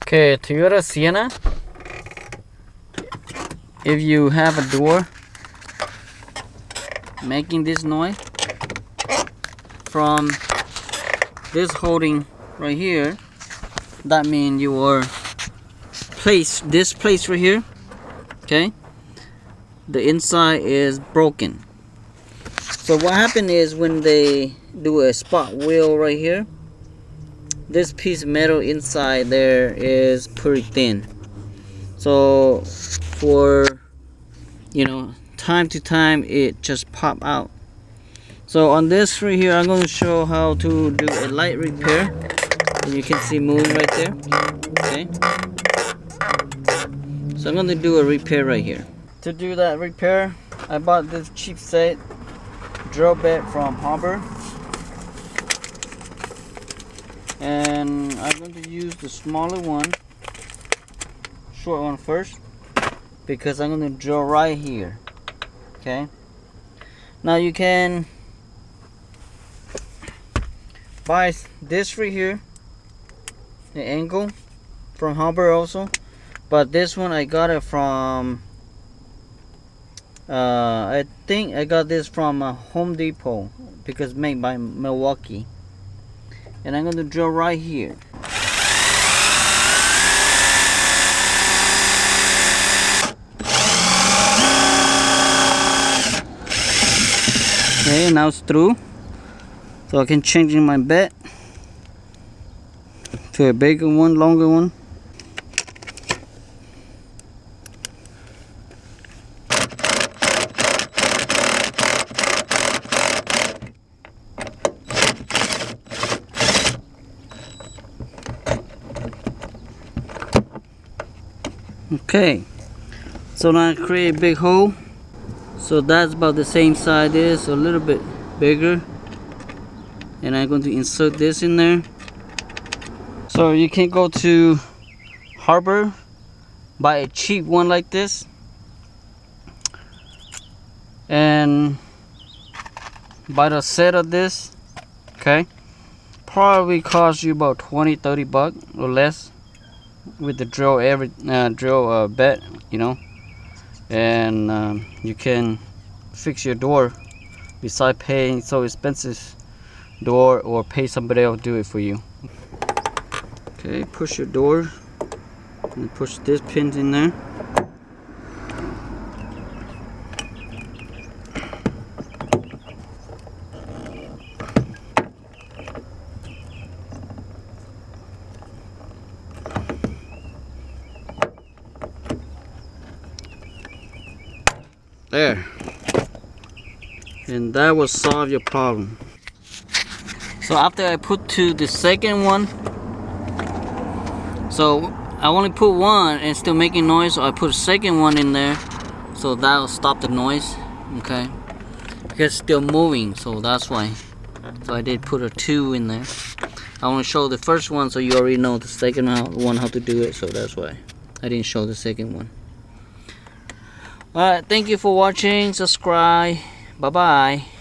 Okay, Toyota Sienna, if you have a door making this noise from this holding right here, that means your this place right here, okay, the inside is broken. So what happened is when they do a spot wheel right here, this piece of metal inside there is pretty thin. So for, you know, time to time it just pop out. So on this right here, I'm going to show how to do a light repair. And you can see moving right there. Okay. So I'm going to do a repair right here. To do that repair, I bought this cheap set drill bit from Harbor. And I'm going to use the smaller one, short one first, because I'm going to drill right here. Okay. Now you can buy this right here, the angle from Harbor also, but this one I got it from I think I got this from Home Depot because it's made by Milwaukee. And I'm going to drill right here. Okay, now it's through. So I can change my bed to a bigger one, longer one. Okay, so now I create a big hole. So that's about the same size there, so a little bit bigger. And I'm going to insert this in there. So you can go to Harbor, buy a cheap one like this, and buy the set of this. Okay, probably cost you about 20-30 bucks or less with the drill bit, you know. And you can fix your door beside paying so expensive door, or pay somebody else to do it for you. Okay, push your door and push this pin in there. There, and that will solve your problem. So after I put to the second one, so I only put one and still making noise, so I put a second one in there, so that'll stop the noise. Okay, because it's still moving, so that's why. So I did put a 2 in there. I want to show the first one, so you already know the second one how to do it, so that's why I didn't show the second one. Alright, thank you for watching. Subscribe. Bye bye.